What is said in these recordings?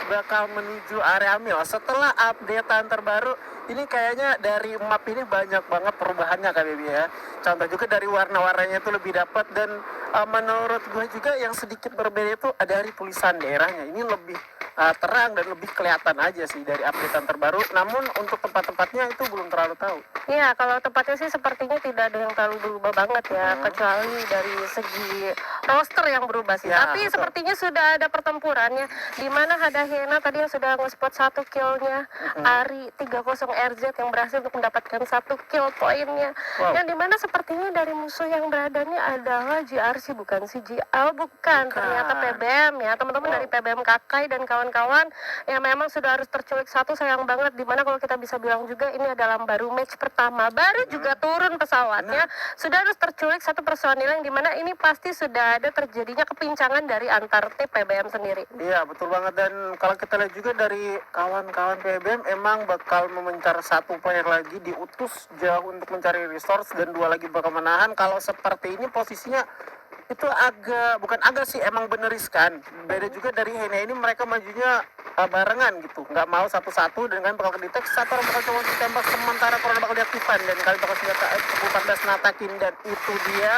bakal menuju area mil. Setelah updatean terbaru, ini kayaknya dari map ini banyak banget perubahannya Kak Baby ya. Contoh juga dari warna-warnanya itu lebih dapat, dan menurut gue juga yang sedikit berbeda itu dari tulisan daerahnya. Ini lebih terang dan lebih kelihatan aja sih dari updatean terbaru. Namun untuk tempat-tempatnya itu belum terlalu tahu. Iya, kalau tempatnya sih sepertinya tidak ada yang terlalu berubah banget ya, kecuali dari segi roster yang berubah sih. Ya, Tapi betul. sepertinya sudah ada pertempurannya, di mana ada Hena tadi yang sudah nge-spot 1 killnya, Ari 30 RZ yang berhasil untuk mendapatkan 1 kill poinnya. Wow. Yang dimana sepertinya dari musuh yang berada ini adalah JRC, bukan sih bukan, ternyata PBM ya, teman-teman. Dari PBM Kakai dan kawan-kawan yang memang sudah harus terculik satu, sayang banget. Dimana kalau kita bisa bilang juga ini adalah baru match pertama, baru juga turun pesawatnya, sudah harus terculik satu personil, yang dimana ini pasti sudah ada terjadinya kepincangan dari antar tim PBM sendiri. Iya betul banget, dan kalau kita lihat juga dari kawan-kawan PBM emang bakal memencar 1 player lagi, diutus jauh untuk mencari resource, dan 2 lagi bakal menahan. Kalau seperti ini posisinya itu bukan agak sih, emang bener riskan. Beda juga dari Hena ini, mereka majunya barengan gitu, nggak mau satu-satu, dan kalian bakal kedetek. Satu orang bakal coba ditembak, sementara korban bakal diaktifkan, dan kalian bakal senjata F14 natakin, dan itu dia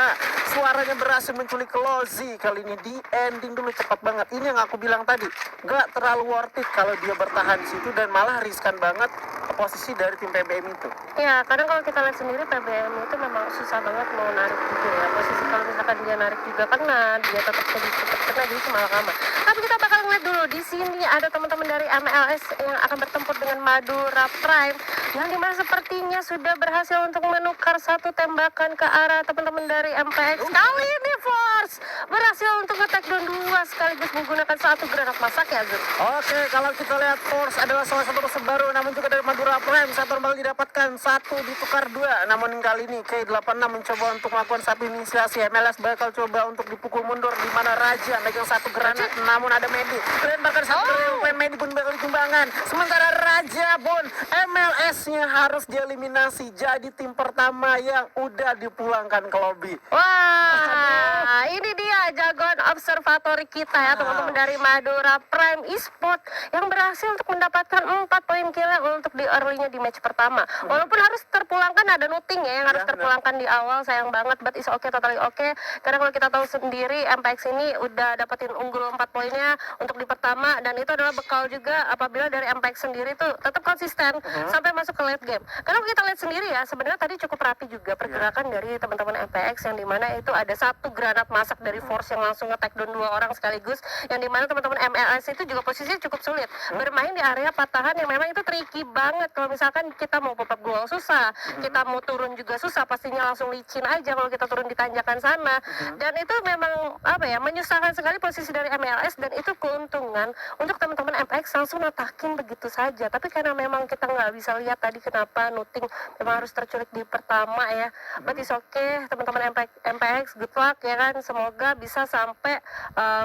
suaranya berhasil menculik Lozi. Kali ini di ending dulu cepat banget. Ini yang aku bilang tadi, nggak terlalu worth it kalau dia bertahan di situ, dan malah riskan banget posisi dari tim PBM itu. Ya, kadang kalau kita lihat sendiri PBM itu memang susah banget mau narik juga ya. Posisi kalau misalkan dia narik juga kena, dia tetap cepat kena, jadi malah aman. Tapi kita bakal ngeliat dulu, di sini ada teman-teman dari MLS yang akan bertempur dengan Madura Prime, yang dimana sepertinya sudah berhasil untuk menukar 1 tembakan ke arah teman-teman dari MPX. Kali ini Force berhasil untuk nge-take down 2 sekaligus menggunakan 1 granat masak ya, Zul. Oke, kalau kita lihat Force adalah salah satu musuh baru, namun juga dari Madura Prime. 1 orang didapatkan, 1 ditukar 2. Namun kali ini K86 mencoba untuk melakukan satu inisiasi. MLS bakal coba untuk dipukul mundur, di mana Raja megang 1 granat, namun ada Medi. Lemparkan 1 granat, Medi pun bakal ditumbangkan. Sementara Raja pun MLS-nya harus dieliminasi, jadi tim pertama yang udah dipulangkan ke lobby. Wah, ini dia jagoan observatory kita ya, teman-teman dari Madura Prime Esport yang berhasil untuk mendapatkan 4 poin kill untuk di early-nya di match pertama. Walaupun harus terpulangkan, ada Nuting ya yang harus terpulangkan di awal, sayang banget, but is okay, totally okay. Karena kalau kita tahu sendiri MPX ini udah dapetin unggul 4 poinnya untuk di pertama, dan itu adalah bekal juga apabila dari MPX sendiri tuh tetap konsisten sampai masuk ke late game. Karena kalau kita lihat sendiri ya, sebenarnya tadi cukup rapi juga pergerakan dari teman-teman MPX, yang dimana itu ada 1 granat masak dari Force yang langsung nge-take down 2 orang sekaligus, yang dimana teman-teman MLS itu juga posisinya cukup sulit, bermain di area patahan yang memang itu tricky banget. Kalau misalkan kita mau pop up goal susah, kita mau turun juga susah, pastinya langsung licin aja kalau kita turun di tanjakan sana. Dan itu memang menyusahkan sekali posisi dari MLS, dan itu keuntungan untuk teman-teman MPX langsung natakin begitu saja. Tapi karena memang kita nggak bisa lihat tadi kenapa Nuting memang harus terculik di pertama ya, but is okay, teman-teman MPX good luck ya kan, semoga bisa sampai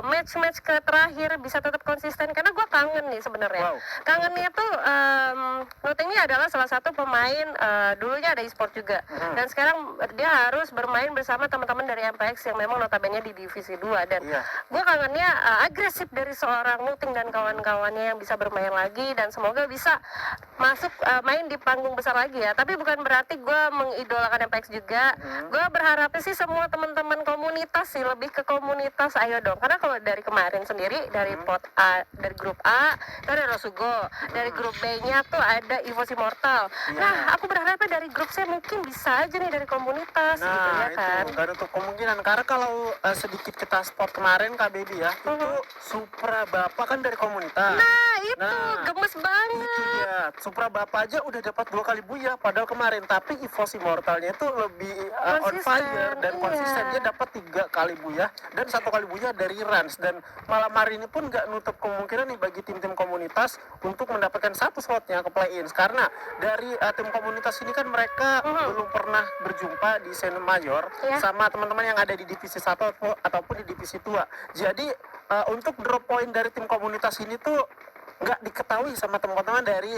match-match ke terakhir bisa tetap konsisten. Karena gue kangen nih sebenarnya. Kangennya tuh Nuting ini adalah salah satu pemain dulunya ada e-sport juga, dan sekarang dia harus bermain bersama teman-teman dari MPX yang memang notabene di divisi 2, dan gue kangennya agresif dari seorang Nuting dan kawan-kawannya yang bisa bermain lagi, dan semoga bisa masuk main di panggung besar lagi ya. Tapi bukan berarti gue mengidolakan MPX juga. Gue berharapnya sih semua teman-teman komunitas sih, lebih ke komunitas, ayo dong. Karena kalau dari kemarin sendiri dari pot A, dari grup A itu ada Rosugo, dari grup B-nya tuh ada Evos Immortal. Nah, aku berharapnya dari grup C mungkin bisa aja nih dari komunitas gitu ya kan. Itu gak untuk kemungkinan, karena kalau sedikit kita spot kemarin Kak Baby ya, itu Supra Bapak kan dari komunitas. Nah, itu gemes banget. Itu dia, Supra Bapak aja udah dapat 2 kali buya padahal kemarin, tapi Evos Immortalnya itu lebih on fire dan konsisten. Dia dapat 3 kali buya dan 1 kali buya dari Rans, dan malam hari ini pun nggak nutup kemungkinan nih bagi tim-tim komunitas untuk mendapatkan 1 slotnya ke play-in, karena dari tim komunitas ini kan mereka belum pernah berjumpa di scene mayor sama teman-teman yang ada di divisi 1 ataupun di divisi 2. Jadi untuk drop point dari tim komunitas ini tuh nggak diketahui sama teman-teman dari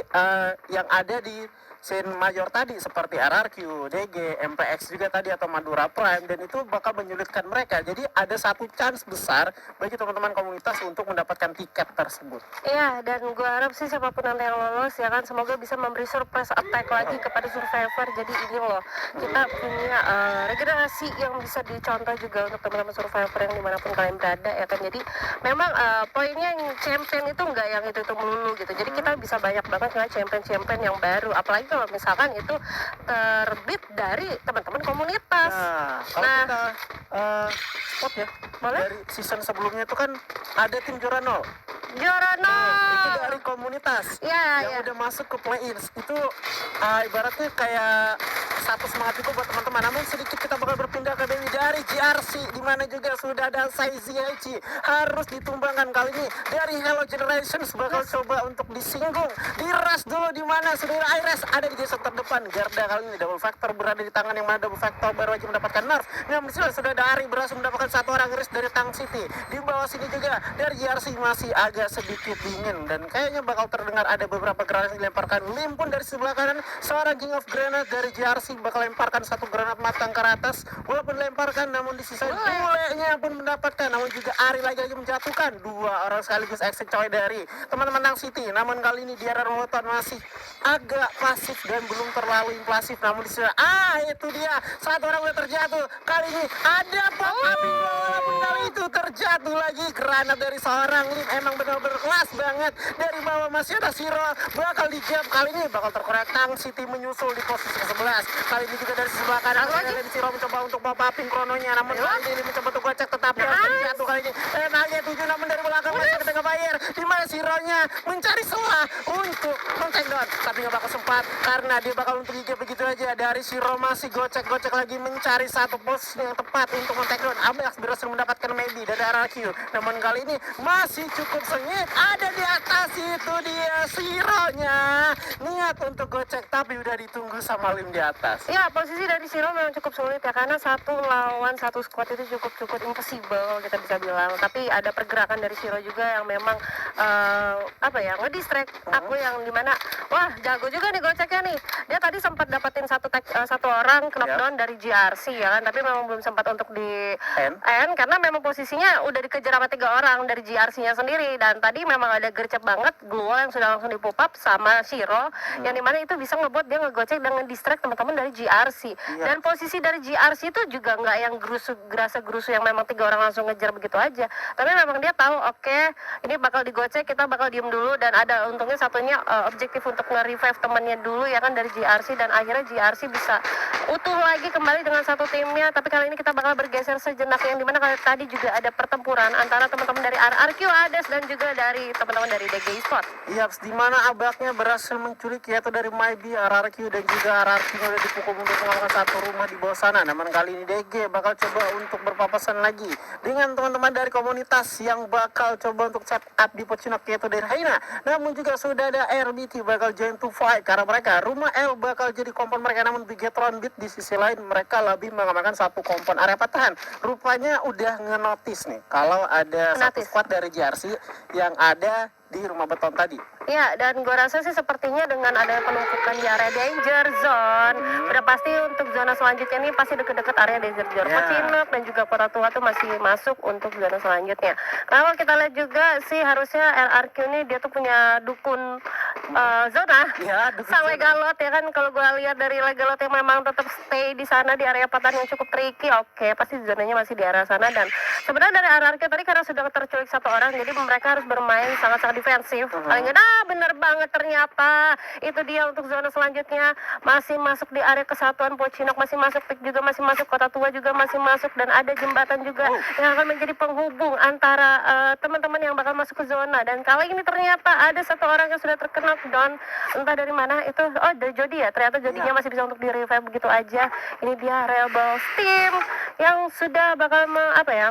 yang ada di scene major tadi seperti RRQ, DG, MPX juga tadi atau Madura Prime, dan itu bakal menyulitkan mereka. Jadi ada satu chance besar bagi teman-teman komunitas untuk mendapatkan tiket tersebut. Iya, dan gue harap sih siapapun nanti yang lolos ya kan semoga bisa memberi surprise attack lagi kepada Survivor. Jadi ini loh, kita punya regenerasi yang bisa dicontoh juga untuk teman-teman Survivor yang dimanapun kalian berada ya kan. Jadi memang poinnya yang champion itu enggak yang itu melulu gitu. Jadi kita bisa banyak banget nggak champion-champion yang baru. Apalagi kalau misalkan itu terbit dari teman-teman komunitas. Nah, kalau Nah. kita spot ya, Boleh? dari season sebelumnya itu kan ada tim juara 0. Juara Itu 0. dari komunitas Iya, yang iya. udah masuk ke play-ins. Itu ibaratnya kayak satu semangat juga buat teman-teman. Namun sedikit kita bakal berpindah ke Dewi dari GRC, di mana juga sudah ada Saizi Heichi harus ditumbangkan. Kali ini dari Hello Generations bakal coba untuk disinggung, diras dulu, di mana sudah Iris ada di geser terdepan. Garda kali ini double factor berada di tangan yang mana double factor baru aja mendapatkan nerf. Nah, di sini sudah ada Ari berhasil mendapatkan satu orang Iris dari Tang City. Di bawah sini juga dari GRC masih agak sedikit dingin, dan kayaknya bakal terdengar ada beberapa granat yang dilemparkan. Lim pun dari sebelah kanan, seorang King of Granate dari GRC bakal lemparkan satu granat matang ke atas. Walaupun lemparkan, namun di sisa bulenya pun mendapatkan. Namun juga Ari lagi-lagi menjatuhkan dua orang sekaligus exit coy dari teman-teman Tang City. Namun kali ini dia Rotan masih agak pasif dan belum terlalu impulsif. Namun di sini itu dia satu orang udah terjatuh. Kali ini ada pop api, walaupun kali itu terjatuh lagi granat dari seorang Lim. Emang benar-benar kelas banget. Dari bawah masih ada Siro bakal dijam. Kali ini bakal terkorek. Tang City menyusul di posisi ke-11. Kali ini juga dari sebelah kanan ada Siro mencoba untuk pop upin krononya. Namun kali ini mencoba untuk gocek, tetapi terjatuh kali ini. Nage 7, namun dari belakang masih ke tengah bayar. Di mana Sironya mencari celah untuk men-take down, tapi nggak bakal sempat karena dia bakal untuk gigi begitu aja. Dari Siro masih gocek-gocek lagi mencari satu posisi yang tepat untuk men-take down. Amex berhasil mendapatkan maybe dari RRQ, namun kali ini masih cukup sengit. Ada di atas, itu dia Sironya niat untuk gocek tapi udah ditunggu sama Lim di atas. Ya, posisi dari Siro memang cukup sulit ya, karena satu lawan satu squad itu cukup impossible kita bisa bilang. Tapi ada pergerakan dari Siro juga yang memang ngedistract aku, yang dimana wah jago juga nih goceknya nih. Dia tadi sempat dapetin satu orang knockdown dari GRC ya kan, tapi memang belum sempat untuk di end karena memang posisinya udah dikejar sama 3 orang dari GRC-nya sendiri. Dan tadi memang ada gercep banget glue yang sudah langsung di pop up sama Siro, yang dimana itu bisa ngebuat dia ngegocek dan ngedistract teman-teman dari GRC. Dan posisi dari GRC itu juga nggak yang gerasa gerusu yang memang 3 orang langsung ngejar begitu aja, tapi memang dia tahu oke, ini bakal digocek, kita bakal diem dulu. Dan ada untungnya satunya objektif untuk nge-revive temannya dulu ya kan dari GRC, dan akhirnya GRC bisa utuh lagi kembali dengan satu timnya. Tapi kali ini kita bakal bergeser sejenak, yang dimana kali tadi juga ada pertempuran antara teman-teman dari RRQ Hades dan juga dari teman-teman dari DG Esport. Iya, di mana abaknya berhasil menculik yaitu dari Maybe, RRQ, dan juga RRQ udah dipukul mundur mengalahkan satu rumah di bawah sana. Namun kali ini DG bakal coba untuk berpapasan lagi dengan teman-teman dari komunitas yang bakal coba untuk set up di Pocinok yaitu dari Haina. Namun juga sudah ada RBT bakal join to fight karena mereka rumah L bakal jadi kompon mereka. Namun Bigetron Beat di sisi lain mereka lebih mengamankan satu kompon area patahan. Rupanya udah ngenotis nih kalau ada satu squad dari JRC yang ada di rumah beton tadi. Ya, dan gue rasa sih sepertinya dengan adanya penumpukan di area danger zone, udah pasti untuk zona selanjutnya nih pasti deket-deket area danger zone. Pocinok dan juga Kota Tua tuh masih masuk untuk zona selanjutnya. Kalau kita lihat juga sih harusnya RRQ ini dia tuh punya dukun zona, sang Legalot ya kan. Kalau gue lihat dari Legalot yang memang tetap stay di sana di area patahan yang cukup tricky, oke, pasti zonanya masih di area sana. Dan sebenarnya dari RRQ tadi karena sudah terculik satu orang, jadi mereka harus bermain sangat-sangat defensif. Paling bener banget ternyata itu dia untuk zona selanjutnya masih masuk di area kesatuan Pocinok, masih masuk Pik juga, masih masuk Kota Tua juga masih masuk, dan ada jembatan juga yang akan menjadi penghubung antara teman-teman yang bakal masuk ke zona. Dan kali ini ternyata ada satu orang yang sudah terkena down, entah dari mana itu, dari Jody ya, ternyata Jodinya masih bisa untuk di revive begitu aja. Ini dia Rebels Team yang sudah bakal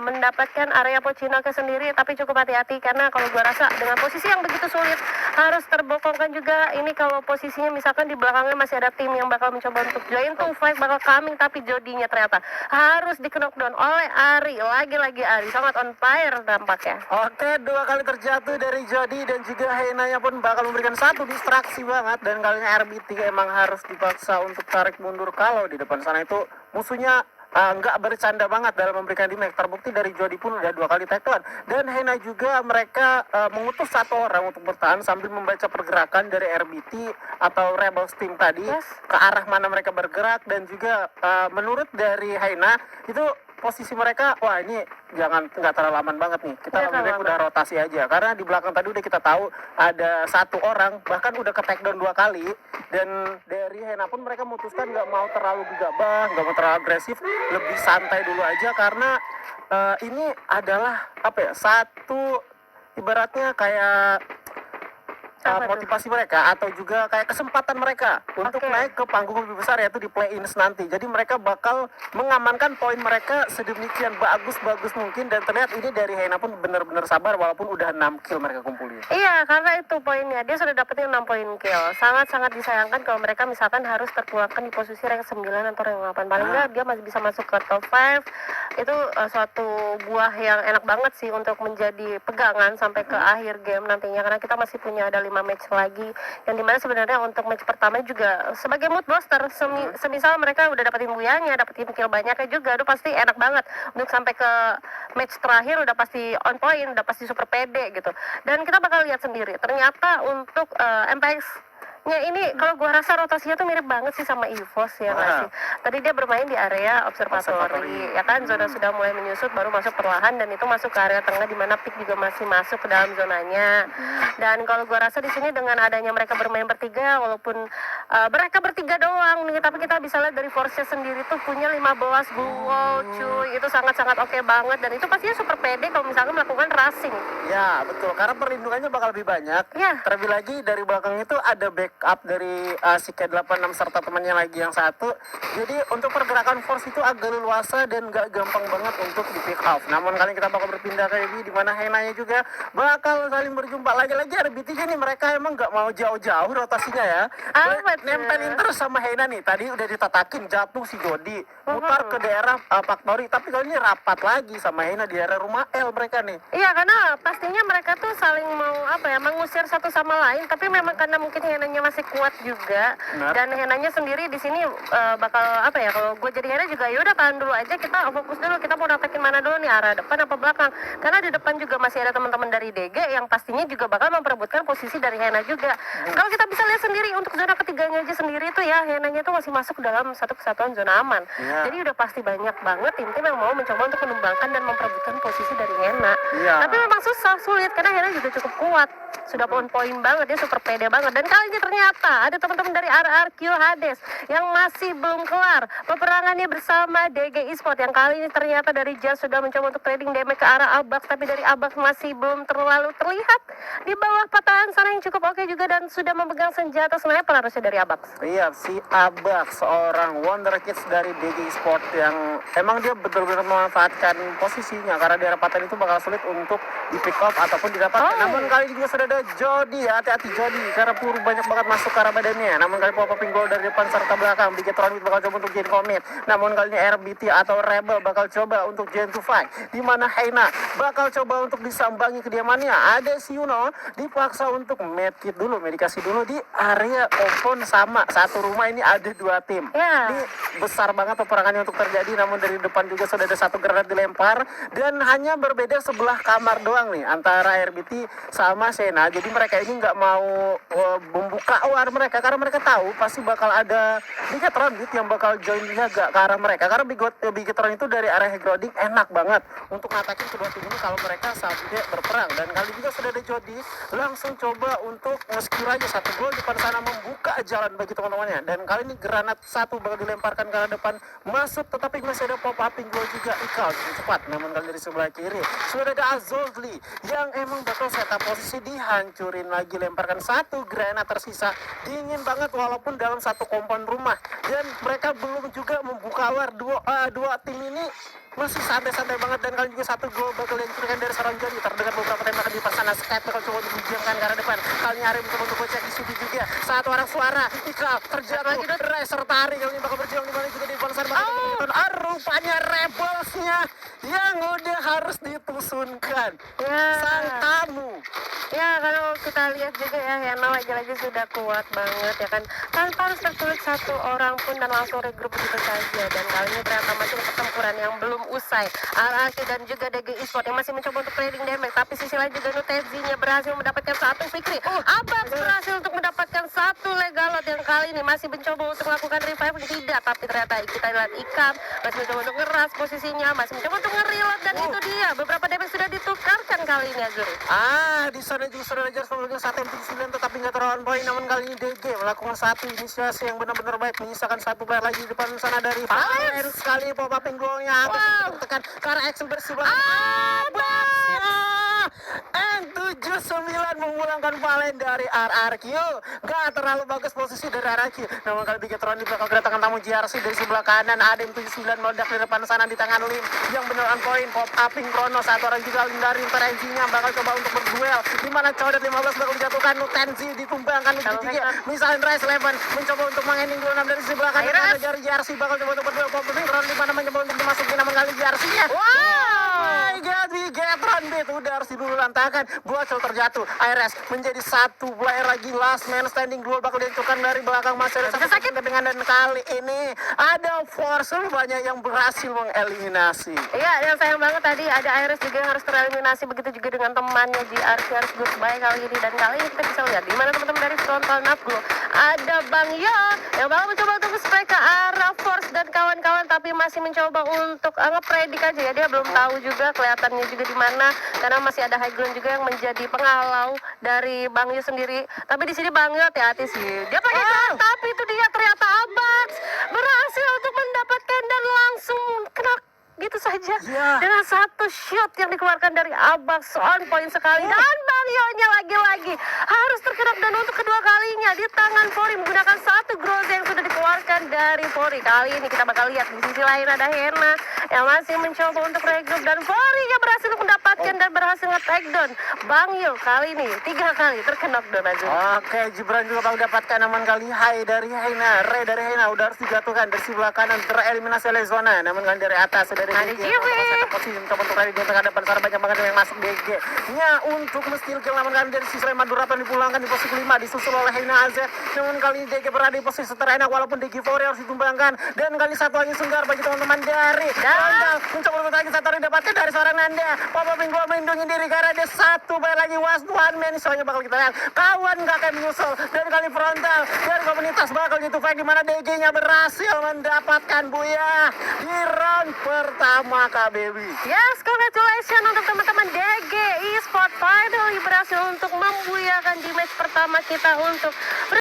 mendapatkan area Pocinoknya sendiri, tapi cukup hati-hati karena kalau gua rasa dengan posisi yang begitu sulit harus terbokongkan juga. Ini kalau posisinya misalkan di belakangnya masih ada tim yang bakal mencoba untuk join to fight bakal coming, tapi Jodinya ternyata harus di knockdown oleh Ari. Lagi-lagi Ari sangat on fire dampaknya. Oke, 2 kali terjatuh dari Jody dan juga Heinanya pun bakal memberikan satu distraksi banget, dan kali ini RBT emang harus dipaksa untuk tarik mundur kalau di depan sana itu musuhnya nggak bercanda banget dalam memberikan damage. Terbukti dari Jody pun udah 2 kali takedown, dan Heina juga mereka mengutus 1 orang untuk bertahan sambil membaca pergerakan dari RBT atau Rebels team tadi ke arah mana mereka bergerak, dan juga menurut dari Heina itu posisi mereka, wah ini nggak terlalu aman banget nih, kita lebih baik udah rotasi aja, karena di belakang tadi udah kita tahu ada 1 orang bahkan udah ke takedown 2 kali, dan dari Hena pun mereka memutuskan nggak mau terlalu gegabah, nggak mau terlalu agresif, lebih santai dulu aja, karena ini adalah apa ya, satu ibaratnya kayak motivasi mereka atau juga kayak kesempatan mereka untuk naik ke panggung lebih besar, yaitu di play-ins nanti. Jadi mereka bakal mengamankan poin mereka sedemikian bagus mungkin, dan terlihat ini dari Heina pun benar-benar sabar walaupun udah 6 kill mereka kumpulin. Iya, karena itu poinnya, dia sudah dapetin 6 poin kill. Sangat-sangat disayangkan kalau mereka misalkan harus terpulangkan di posisi rank 9 atau rank 8. Paling nggak dia masih bisa masuk ke top 5. Itu suatu buah yang enak banget sih untuk menjadi pegangan sampai ke akhir game nantinya, karena kita masih punya ada 5 match lagi, yang dimana sebenarnya untuk match pertama juga sebagai mood booster, semisal mereka udah dapetin buyanya, dapetin kill banyaknya juga, aduh pasti enak banget untuk sampai ke match terakhir udah pasti on point, udah pasti super pede gitu. Dan kita bakal lihat sendiri ternyata untuk MPX ini kalau gua rasa rotasinya tuh mirip banget sih sama EVOS ya nggak sih. Tadi dia bermain di area observatory, ya kan, zona sudah mulai menyusut, baru masuk perlahan, dan itu masuk ke area tengah di mana Pick juga masih masuk ke dalam zonanya. Dan kalau gua rasa di sini dengan adanya mereka bermain bertiga, walaupun mereka bertiga doang nih, tapi kita bisa lihat dari Force sendiri tuh punya 15 blue wall, cuy, itu sangat-sangat oke banget, dan itu pastinya super pede kalau misalkan melakukan racing. Ya betul, karena perlindungannya bakal lebih banyak. Terlebih lagi dari belakang itu ada backup dari si K86 serta temannya lagi yang 1. Jadi untuk pergerakan Force itu agak leluasa dan gak gampang banget untuk di pick off. Namun kali ini kita bakal berpindah ke Ebi, di mana Heinanya juga bakal saling berjumpa. Lagi-lagi ada BT nih, mereka emang gak mau jauh-jauh rotasinya ya. Nempelin terus sama Heina nih. Tadi udah ditatakin, jatuh si Jody, mutar ke daerah Factory, tapi kali ini rapat lagi sama Heina di daerah rumah L mereka nih. Iya, karena pastinya mereka tuh saling mau mengusir satu sama lain, tapi memang karena mungkin Henanya masih kuat juga. Dan Henanya sendiri di sini bakal kalau gue jadi Hena juga ya udah tahan dulu aja, kita fokus dulu, kita mau natakin mana dulu nih, arah depan apa belakang, karena di depan juga masih ada teman-teman dari DG yang pastinya juga bakal memperebutkan posisi dari Hena juga. Kalau kita bisa lihat sendiri untuk zona ketiganya aja sendiri tuh ya, Henanya tuh masih masuk dalam satu kesatuan zona aman. Jadi udah pasti banyak banget tim-tim yang mau mencoba untuk menumbangkan dan memperebutkan posisi dari Hena. Tapi memang sulit karena Hena juga cukup kuat, sudah poin banget, dia super pede banget. Dan kali ini ternyata ada teman-teman dari RRQ Hades yang masih belum kelar peperangannya bersama DG Esport, yang kali ini ternyata dari Jazz sudah mencoba untuk trading damage ke arah Abax, tapi dari Abax masih belum terlalu terlihat di bawah patahan sana yang cukup oke juga, dan sudah memegang senjata sniper harusnya dari Abax. Iya, si Abax, seorang wonder kids dari DG Esport yang emang dia betul-betul memanfaatkan posisinya, karena di area patahan itu bakal sulit untuk di pick up ataupun didapatkan. Namun kali ini juga sudah ada Jody, hati-hati Jody, karena peluru banyak banget masuk ke arah badannya. Namun kali popping goal dari depan serta belakang, Bigetron bakal coba untuk join commit. Namun kali ini RBT atau Rebel bakal coba untuk join to fight, di mana Heina bakal coba untuk disambangi kediamannya. Ada si Yuno dipaksa untuk medkit dulu, medikasi dulu di area open sama satu rumah ini ada 2 tim. Ini besar banget peperangannya untuk terjadi. Namun dari depan juga sudah ada 1 granat dilempar, dan hanya berbeda sebelah kamar doang nih antara RBT sama Sena. Jadi mereka ini nggak mau membuka war mereka, karena mereka tahu pasti bakal ada Bigetron yang bakal join jaga ke arah mereka, karena Bigetron itu dari area Hegroding enak banget untuk ngatakin kedua tim ini kalau mereka sampai berperang. Dan kali juga sudah ada Jody langsung coba untuk nge-skill aja 1 gol depan sana, membuka jalan bagi teman-temannya. Dan kali ini granat 1 bakal dilemparkan ke arah depan, masuk, tetapi masih ada pop-upping gol juga Ikal cepat. Namun kali dari sebelah kiri sudah ada Azoltli yang emang bakal setup posisi, dihancurin lagi, lemparkan 1 granat tersisa bisa dingin banget walaupun dalam satu kompon rumah. Dan mereka belum juga membuka war. Dua tim ini masih santai-santai banget, dan kali juga satu gol bakal dihancurkan dari seorang Jody. Terdengar beberapa tembakan di pasana skate bakal coba untuk didiamkan ke arah depan. Kali Arim coba untuk cek di sudut juga. Satu orang suara Ika terjatuh. Racer tarik kali ini bakal berjuang di mana juga di depan sana. Rupanya Rebelsnya yang udah harus ditusunkan. Ya. Sang tamu. Ya, kalau kita lihat juga ya, Hena lagi-lagi sudah kuat banget ya kan, tanpa harus tertulis satu orang pun dan langsung regroup begitu saja. Dan kali ini ternyata masih pertempuran yang belum usai. RRQ dan juga DG Esport yang masih mencoba untuk trading damage, tapi sisi lain juga Nutezinya berhasil mendapatkan satu victory. Abax berhasil untuk mendapatkan satu legalot yang kali ini masih mencoba untuk melakukan revive, tidak, tapi ternyata kita lihat Ikam masih mencoba untuk ngeras posisinya, masih mencoba untuk nge-reload, dan itu dia beberapa damage sudah ditukarkan kali ini Azuri. Di sana juga sudah ada sebelumnya 179 tetapi nggak terlawan poin, namun kali ini DG melakukan satu inisiasi yang benar-benar baik, menyisakan satu player lagi di depan sana dari Valen. Sekali pop up golnya atas tekan karena Axel bersebelah. N79 memulangkan Valen dari RRQ. Gak terlalu bagus posisi dari RRQ, namun kali Bigetron di belakang kedatangan tamu JRC dari sebelah kanan. Ada M79 meledak di depan sana di tangan Lim yang beneran poin. Pop upping Krono, satu orang juga Lim dari intervensinya bakal coba untuk berduel, di mana Codet 15 bakal dijatuhkan. Nutenzi ditumbangkan juga. Misalnya Rise 11 mencoba untuk mengending 26 dari sebelah kanan. Ada dari JRC bakal coba untuk berduel. Pop upping Krono di mana mencoba untuk dimasukin, namun kali JRC-nya Bigetron beat udah harus dilulantakan. Bocol terjatuh. IRS menjadi satu player lagi, last man standing. Dua bakal dihancurkan dari belakang. Masih ada satu sakit dengan, dan kali ini ada Force banyak yang berhasil mengeliminasi. Iya, yang sayang banget tadi ada Iris juga yang harus tereliminasi, begitu juga dengan temannya JRC harus goodbye kali ini. Dan kali ini kita bisa lihat di mana teman-teman dari Frontal Nafglo ada Bang Yo yang bakal mencoba untuk spray ke arah Force dan kawan-kawan, tapi masih mencoba untuk ngepredik aja ya, dia belum tahu juga kelihatannya juga di mana, karena masih ada high ground juga yang menjadi penghalau dari Bang Yo sendiri. Tapi di sini Bang Yo hati-hati sih, dia pakai tapi itu dia ternyata Abax berhasil untuk mendapatkan dan langsung kena gitu saja dengan satu shoot yang dikeluarkan dari Abax, on point sekali. Dan Bang Yo-nya lagi-lagi harus terkenok, dan untuk kedua kalinya di tangan Fori menggunakan satu Groza yang sudah dikeluarkan dari Fori. Kali ini kita bakal lihat di sisi lain ada Hena yang masih mencoba untuk regroup, dan Fori-nya berhasil mendapatkan dan berhasil nge-takedown Bang Yo. Kali ini 3 kali terkenok down aja. Oke, Gibran juga bakal dapatkan aman kali. Hai dari Hena, Re dari Hena udah harus dijatuhkan dari sebelah kanan, tereliminasi oleh Zona. Namun kan dari atas dari DG posisi mencoba untuk ready di tengah depan sana, banyak banget yang masuk DG nya untuk mesti kill, namun kali dari sisi Madura yang dipulangkan di posisi 5 disusul oleh Hena AZ. Namun kali ini DG berada di posisi terenak walaupun DG Fori harus ditumbangkan, dan kali satu lagi sunggar bagi teman-teman dari Ronda mencoba untuk lagi satu didapatkan dari seorang Nanda. Papa Minggu melindungi diri karena ada satu bayar lagi was one man. Soalnya bakal kita lihat kawan gak akan menyusul, dan kali Frontal dan komunitas bakal gitu fight, di mana DG nya berhasil mendapatkan Buya di round pertama KBB. Yes, congratulations untuk teman-teman DG Esport, finally berhasil untuk membuyakan di match pertama kita untuk